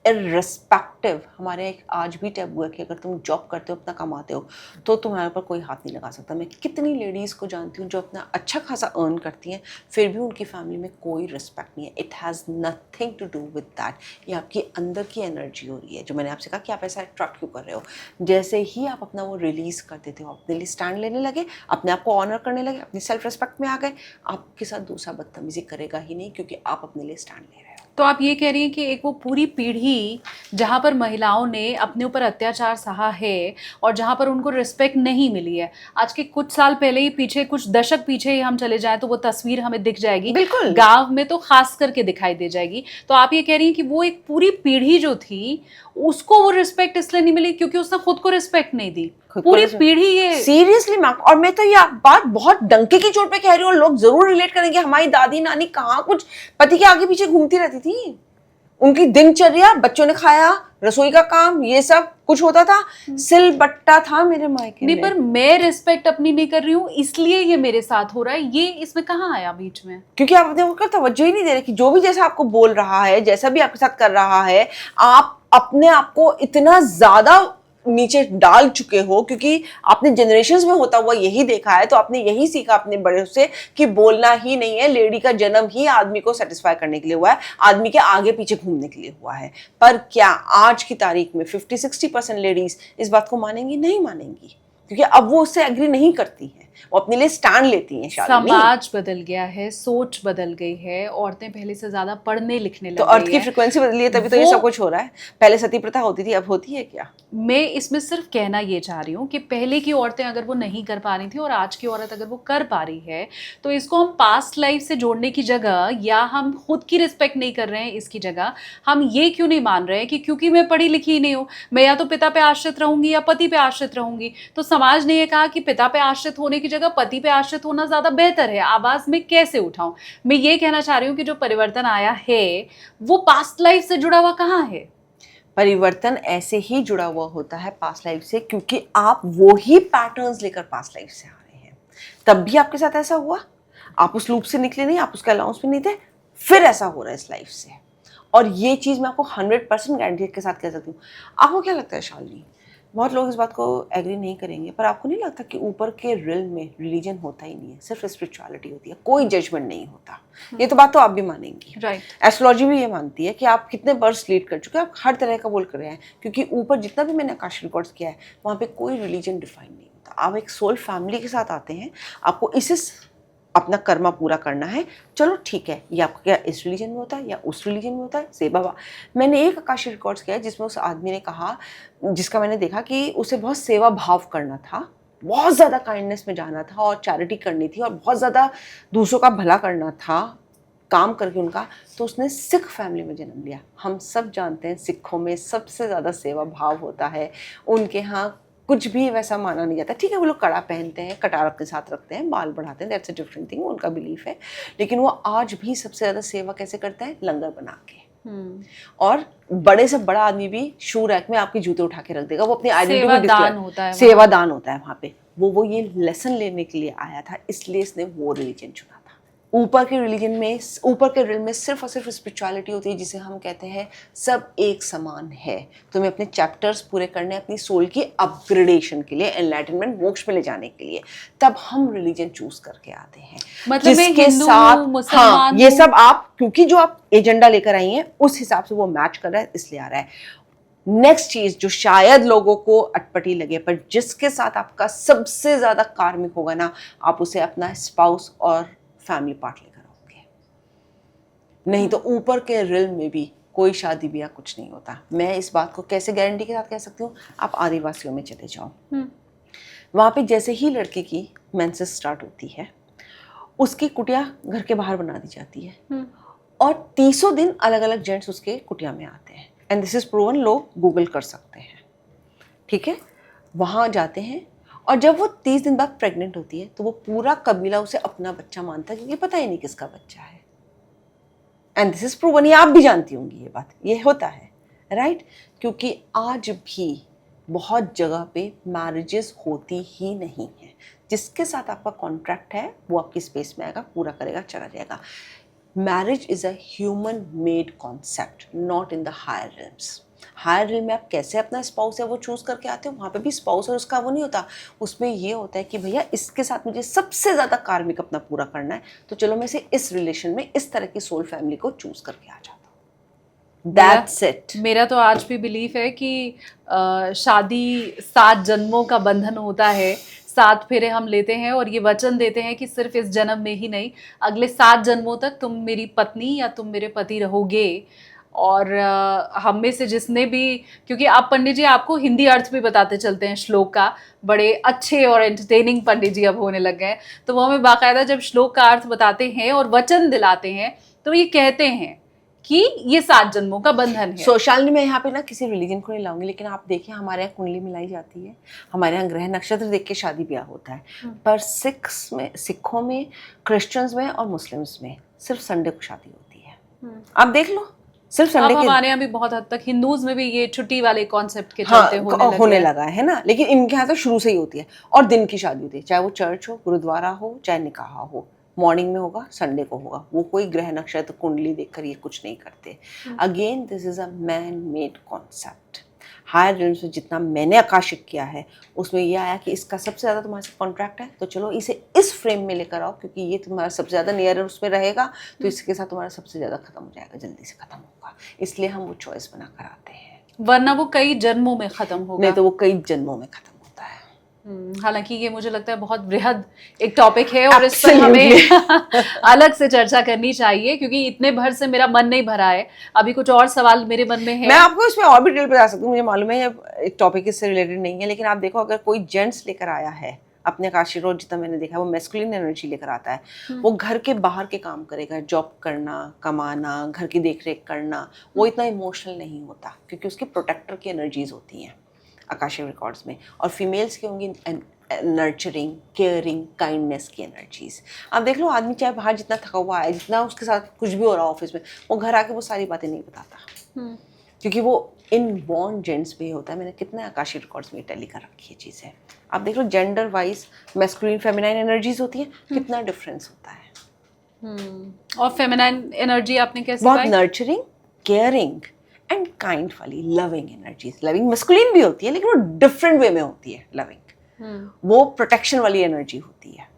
इर्रेस्पेक्टिव, हमारे एक आज भी टैबू है कि अगर तुम जॉब करते हो, अपना कमाते हो, तो तुम्हारे ऊपर कोई हाथ नहीं लगा सकता। मैं कितनी लेडीज़ को जानती हूँ जो अपना अच्छा खासा अर्न करती हैं, फिर भी उनकी फैमिली में कोई रिस्पेक्ट नहीं है। It has nothing to do with that. ये आपकी अंदर की एनर्जी हो रही है। जो मैंने आपसे कहा कि आप ऐसा अट्रैक्ट क्यों कर रहे हो, जैसे ही आप अपना वो रिलीज़ कर देते हो, अपने लिए स्टैंड लेने लगे, अपने आप को ऑनर करने लगे, अपनी सेल्फ रिस्पेक्ट में आ गए, आपके साथ दूसरा बदतमीजी करेगा ही नहीं, क्योंकि आप अपने लिए स्टैंड ले रहे हो। तो आप ये कह रही हैं कि एक वो पूरी पीढ़ी जहाँ पर महिलाओं ने अपने ऊपर अत्याचार सहा है और जहाँ पर उनको रिस्पेक्ट नहीं मिली है, आज के कुछ साल पहले ही पीछे, कुछ दशक पीछे ही हम चले जाएं तो वो तस्वीर हमें दिख जाएगी। बिल्कुल। गांव में तो खास करके दिखाई दे जाएगी। तो आप ये कह रही हैं कि वो एक पूरी पीढ़ी जो थी उसको वो रिस्पेक्ट इसलिए नहीं मिली क्योंकि उसने खुद को रिस्पेक्ट नहीं दी। पूरी पीढ़ी ये सीरियसली मैम, और मैं तो ये बात बहुत डंके की चोट पे कह रही हूँ, लोग जरूर रिलेट करेंगे। हमारी दादी नानी कहाँ कुछ पति के आगे पीछे घूमती रहती थी। उनकी दिनचर्या, बच्चों ने खाया, रसोई का काम, ये सब कुछ होता था, सिल बट्टा था मेरे मायके में। नहीं, पर मैं रिस्पेक्ट अपनी नहीं कर रही हूँ इसलिए ये मेरे साथ हो रहा है। ये इसमें कहाँ आया बीच में? क्योंकि आप अपने ऊपर तवज्जो ही नहीं दे रहे कि जो भी जैसा आपको बोल रहा है, जैसा भी आपके साथ कर रहा है, आप अपने आप को इतना ज्यादा नीचे डाल चुके हो, क्योंकि आपने जनरेशंस में होता हुआ यही देखा है, तो आपने यही सीखा अपने बड़े से कि बोलना ही नहीं है। लेडी का जन्म ही आदमी को सेटिस्फाई करने के लिए हुआ है, आदमी के आगे पीछे घूमने के लिए हुआ है। पर क्या आज की तारीख में 50-60% लेडीज इस बात को मानेंगी? नहीं मानेंगी, क्योंकि अब वो उससे एग्री नहीं करती हैं। वो अपने लिए स्टैंड लेती हैं शालिनी। समाज बदल गया है, सोच बदल गई है, औरतें पहले से ज्यादा पढ़ने लिखने तो लग अर्थ गई की है। फ्रिक्वेंसी बदली है तभी तो ये वो- सब कुछ हो रहा है। पहले सती प्रथा होती थी, अब होती है क्या? मैं इसमें सिर्फ कहना ये चाह रही हूँ कि पहले की औरतें अगर वो नहीं कर पा रही थी और आज की औरत अगर वो कर पा रही है, तो इसको हम पास्ट लाइफ से जोड़ने की जगह, या हम खुद की रिस्पेक्ट नहीं कर रहे हैं इसकी जगह, हम ये क्यों नहीं मान रहे हैं कि क्योंकि मैं पढ़ी लिखी ही नहीं हूँ, मैं या तो पिता पे आश्रित रहूंगी या पति पे आश्रित रहूंगी, तो समाज ने ये कहा कि पिता पे आश्रित होने की जगह पति पे आश्रित होना ज्यादा बेहतर है, आवाज में कैसे उठाऊं? मैं ये कहना चाह रही हूँ कि जो परिवर्तन आया है वो पास्ट लाइफ से जुड़ा हुआ कहाँ है? परिवर्तन ऐसे ही जुड़ा हुआ होता है पास्ट लाइफ से, क्योंकि आप वो ही पैटर्न्स लेकर पास्ट लाइफ से आ रहे हैं। तब भी आपके साथ ऐसा हुआ, आप उस लूप से निकले नहीं, आप उसके अलाउंस में नहीं थे, फिर ऐसा हो रहा है इस लाइफ से। और ये चीज़ मैं आपको 100% गारंटी के साथ कह सकती हूँ। आपको क्या लगता है शालिनी, बहुत लोग इस बात को एग्री नहीं करेंगे, पर आपको नहीं लगता कि ऊपर के रिल्म में रिलीजन होता ही नहीं है, सिर्फ स्पिरिचुअलिटी होती है, कोई जजमेंट नहीं होता? ये तो बात तो आप भी मानेंगी। राइट। एस्ट्रोलॉजी भी ये मानती है कि आप कितने बर्थ लीड कर चुके हैं, आप हर तरह का बोल कर रहे हैं, क्योंकि ऊपर जितना भी मैंने आकाश रिकॉर्ड्स किया है वहाँ पे कोई रिलीजन डिफाइन नहीं होता। आप एक सोल फैमिली के साथ आते हैं, आपको इसे अपना कर्मा पूरा करना है, चलो ठीक है, ये आपका क्या इस रिलीजन में होता है या उस रिलीजन में होता है, से बाबा। मैंने एक आकाशी रिकॉर्ड्स किया है जिसमें उस आदमी ने कहा, जिसका मैंने देखा कि उसे बहुत सेवा भाव करना था, बहुत ज़्यादा काइंडनेस में जाना था और चैरिटी करनी थी और बहुत ज़्यादा दूसरों का भला करना था काम करके उनका, तो उसने सिख फैमिली में जन्म लिया। हम सब जानते हैं सिखों में सबसे ज़्यादा सेवा भाव होता है, उनके यहाँ कुछ भी वैसा माना नहीं जाता। ठीक है, वो लोग कड़ा पहनते हैं, कटार अपने साथ रखते हैं, बाल बढ़ाते हैं, दैट्स अ डिफरेंट थिंग, उनका बिलीफ है, लेकिन वो आज भी सबसे ज़्यादा सेवा कैसे करते हैं? लंगर बना के। और बड़े से बड़ा आदमी भी शू रैक में आपके जूते उठा के रख देगा, वो अपनी आइडेंटिटी को सेवादान होता है, सेवादान होता है वहाँ पे। वो ये लेसन लेने के लिए आया था, इसलिए इसने वो रिलीजन चुना था। ऊपर के रिलीजन में, ऊपर के रिल में सिर्फ और सिर्फ स्पिरिचुअलिटी होती है, जिसे हम कहते हैं सब एक समान है। तुम्हें अपने चैप्टर्स पूरे करने, अपनी सोल की अपग्रेडेशन के लिए, एनलाइटनमेंट, मोक्ष में ले जाने के लिए, तब हम रिलीजन चूज करके आते हैं। मतलब मैं जिसके हिंदू साथ हूँ, मुसलमान ये हूँ। सब आप, क्योंकि जो आप एजेंडा लेकर आई हैं उस हिसाब से वो मैच कर रहा है, इसलिए आ रहा है। नेक्स्ट चीज जो शायद लोगों को अटपटी लगे, पर जिसके साथ आपका सबसे ज्यादा कार्मिक होगा ना, आप उसे अपना स्पाउस और फैमिली पार्ट लेकर आओगे। नहीं तो ऊपर के रिल्म में भी कोई शादी ब्याह कुछ नहीं होता। मैं इस बात को कैसे गारंटी के साथ कह सकती हूँ? आप आदिवासियों में चले जाओ, वहाँ पे जैसे ही लड़के की मेंसेस स्टार्ट होती है, उसकी कुटिया घर के बाहर बना दी जाती है और 30 दिन अलग अलग जेंट्स उसके कुटिया में आते हैं। एंड दिस इज प्रूवन, लोग गूगल कर सकते हैं, ठीक है। वहाँ जाते हैं और जब वो 30 दिन बाद प्रेग्नेंट होती है तो वो पूरा कबीला उसे अपना बच्चा मानता है, क्योंकि पता ही नहीं किसका बच्चा है। एंड दिस इज प्रूवन, ये आप भी जानती होंगी ये बात, ये होता है, राइट? क्योंकि आज भी बहुत जगह पे मैरिजेस होती ही नहीं है। जिसके साथ आपका कॉन्ट्रैक्ट है वो आपकी स्पेस में आएगा, पूरा करेगा, चला जाएगा। Marriage is a human made concept, not in the higher realms. Higher realm में आप कैसे अपना स्पाउस है वो चूज करके आते हो, वहाँ पे भी स्पाउस और उसका वो नहीं होता। उसमें ये होता है कि भैया इसके साथ मुझे सबसे ज़्यादा कार्मिक अपना पूरा करना है, तो चलो मैं इसे इस रिलेशन में इस तरह की सोल फैमिली को चूज करके आ जाता हूँ। That's it. मेरा तो आज भी बिलीफ है कि शादी 7 जन्मों का बंधन होता है, 7 फेरे हम लेते हैं और ये वचन देते हैं कि सिर्फ इस जन्म में ही नहीं, अगले 7 जन्मों तक तुम मेरी पत्नी या तुम मेरे पति रहोगे। और हम में से जिसने भी, क्योंकि आप पंडित जी आपको हिंदी अर्थ भी बताते चलते हैं श्लोक का, बड़े अच्छे और एंटरटेनिंग पंडित जी अब होने लग गए, तो वो हमें बाकायदा जब श्लोक का अर्थ बताते हैं और वचन दिलाते हैं तो ये कहते हैं कि ये 7 जन्मों का बंधन है। सोशालिनी में यहाँ पे ना किसी रिलीजन को नहीं लाऊंगी, लेकिन आप देखिए हमारे यहाँ कुंडली मिलाई जाती है, हमारे यहाँ ग्रह नक्षत्र देख के शादी ब्याह होता है। पर सिखों में, क्रिश्चियंस में और मुस्लिम्स में सिर्फ संडे को शादी होती है। आप देख लो, सिर्फ संडे। हमारे यहाँ भी बहुत हद तक, हिंदूज में भी ये छुट्टी वाले कॉन्सेप्ट के हाँ, चलते होने लगा है ना, लेकिन इनके यहाँ तो शुरू से ही होती है और दिन की शादी होती है, चाहे वो चर्च हो, गुरुद्वारा हो, चाहे निकाह हो। मॉर्निंग में होगा, संडे को होगा। वो कोई ग्रह नक्षत्र कुंडली देखकर ये कुछ नहीं करते। Again this is a man made concept. Higher realms में जितना मैंने आकाशिक किया है उसमें ये आया कि इसका सबसे ज़्यादा तुम्हारे साथ कॉन्ट्रैक्ट है, तो चलो इसे इस फ्रेम में लेकर आओ, क्योंकि ये तुम्हारा सबसे ज़्यादा नियर उसमें रहेगा, तो इसके साथ तुम्हारा सबसे ज़्यादा खत्म हो जाएगा, जल्दी से खत्म होगा। इसलिए हम वो चॉइस बना कर आते हैं, वरना वो कई जन्मों में खत्म होगा। नहीं तो वो कई जन्मों में खत्म होता है। हालांकि ये मुझे लगता है बहुत बृहद एक टॉपिक है और इस पर हमें अलग से चर्चा करनी चाहिए, क्योंकि इतने भर से मेरा मन नहीं भरा है। अभी कुछ और सवाल मेरे मन में है। मैं आपको इसमें और भी डिटेल बता सकती हूँ, मुझे मालूम है ये टॉपिक इससे रिलेटेड नहीं है, लेकिन आप देखो अगर कोई जेंट्स लेकर आया है अपने आकाशीय रोज, जितना मैंने देखा वो मैस्कुलिन एनर्जी लेकर आता है। वो घर के बाहर के काम करेगा, जॉब करना, कमाना, घर की देखरेख करना, वो इतना इमोशनल नहीं होता क्योंकि उसके प्रोटेक्टर की एनर्जीज होती हैं आकाशीय रिकॉर्ड्स में। और फीमेल्स की होंगी नर्चरिंग, केयरिंग, काइंडनेस की एनर्जीज। आप देख लो आदमी चाहे बाहर जितना थका हुआ है, जितना उसके साथ कुछ भी हो रहा है ऑफिस में, वो घर आके वो सारी बातें नहीं बताता क्योंकि वो इनबॉर्न जेंट्स पे होता है। मैंने कितने आकाशीय रिकॉर्ड्स में टैली कर रखी है चीज़ें। आप देख लो gender wise masculine feminine energies होती है, कितना डिफरेंस होता है। और फेमिनाइन एनर्जी आपने कैसे बहुत नर्चरिंग, केयरिंग एंड काइंड वाली लविंग एनर्जीज। लविंग मैस्कुलिन भी होती है लेकिन वो डिफरेंट वे में होती है। लविंग वो प्रोटेक्शन वाली एनर्जी होती है।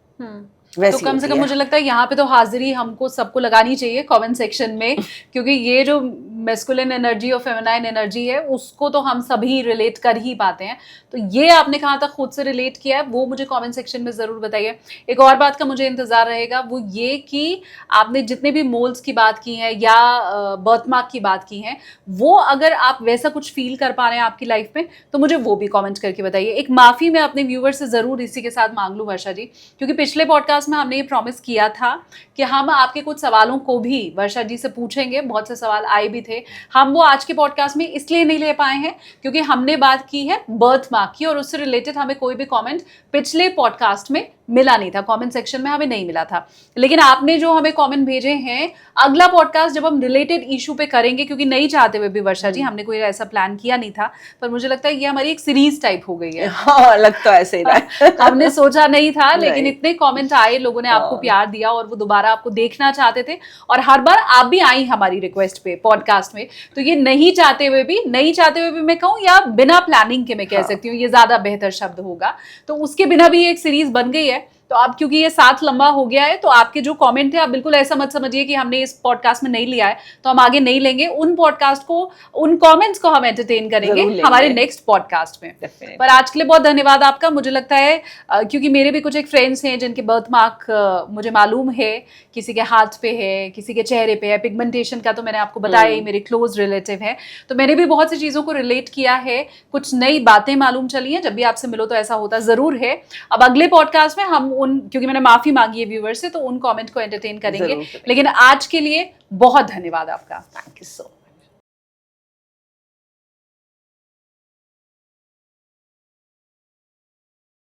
तो कम से कम मुझे लगता है यहाँ पे तो हाजिरी हमको सबको लगानी चाहिए कमेंट सेक्शन में, क्योंकि ये जो मैस्कुलिन एनर्जी और फेमिनाइन एनर्जी है उसको तो हम सभी रिलेट कर ही पाते हैं। तो ये आपने कहाँ तक खुद से रिलेट किया है वो मुझे कमेंट सेक्शन में ज़रूर बताइए। एक और बात का मुझे इंतज़ार रहेगा, वो ये कि आपने जितने भी मोल्स की बात की है या बर्थमार्क की बात की है, वो अगर आप वैसा कुछ फील कर पा रहे हैं आपकी लाइफ में तो मुझे वो भी कॉमेंट करके बताइए। एक माफ़ी मैं अपने व्यूवर से ज़रूर इसी के साथ मांग लूँ वर्षा जी, क्योंकि पिछले पॉडकास्ट में हमने ये प्रॉमिस किया था कि हम आपके कुछ सवालों को भी वर्षा जी से पूछेंगे। बहुत से सवाल आए भी थे, हम वो आज के पॉडकास्ट में इसलिए नहीं ले पाए हैं क्योंकि हमने बात की है बर्थ मार्क की और उससे रिलेटेड हमें कोई भी कमेंट पिछले पॉडकास्ट में मिला नहीं था, कमेंट सेक्शन में हमें नहीं मिला था। लेकिन आपने जो हमें कमेंट भेजे हैं, अगला पॉडकास्ट जब हम रिलेटेड इशू पे करेंगे, क्योंकि नहीं चाहते हुए भी वर्षा जी हमने कोई ऐसा प्लान किया नहीं था, पर मुझे लगता है ये हमारी एक सीरीज टाइप हो गई है। हाँ, लगता है ऐसे ही रहा। हमने सोचा नहीं था, लेकिन इतने कमेंट आए, लोगों ने आपको प्यार दिया और वो दोबारा आपको देखना चाहते थे और हर बार आप भी आई हमारी रिक्वेस्ट पे पॉडकास्ट में। तो ये नहीं चाहते हुए भी मैं कहूँ, या बिना प्लानिंग के मैं कह सकती हूँ, ये ज्यादा बेहतर शब्द होगा, तो उसके बिना भी एक सीरीज बन गई है। तो अब क्योंकि ये साथ लंबा हो गया है, तो आपके जो कमेंट थे आप बिल्कुल ऐसा मत समझिए कि हमने इस पॉडकास्ट में नहीं लिया है तो हम आगे नहीं लेंगे। उन पॉडकास्ट को, उन कमेंट्स को हम एंटरटेन करेंगे हमारे नेक्स्ट पॉडकास्ट में। पर आज के लिए बहुत धन्यवाद आपका। मुझे लगता है क्योंकि मेरे भी कुछ एक फ्रेंड्स हैं जिनके बर्थ मार्क मुझे मालूम है, किसी के हाथ पे है, किसी के चेहरे पे है। पिगमेंटेशन का तो मैंने आपको बताया ही, मेरे क्लोज रिलेटिव है, तो मैंने भी बहुत सी चीज़ों को रिलेट किया है, कुछ नई बातें मालूम चली हैं। जब भी आपसे मिलो तो ऐसा होता ज़रूर है। अब अगले पॉडकास्ट में हम उन, क्योंकि मैंने माफ़ी मांगी है व्यूअर से, तो उन कमेंट को एंटरटेन करेंगे। लेकिन आज के लिए बहुत धन्यवाद आपका। Thank you so much.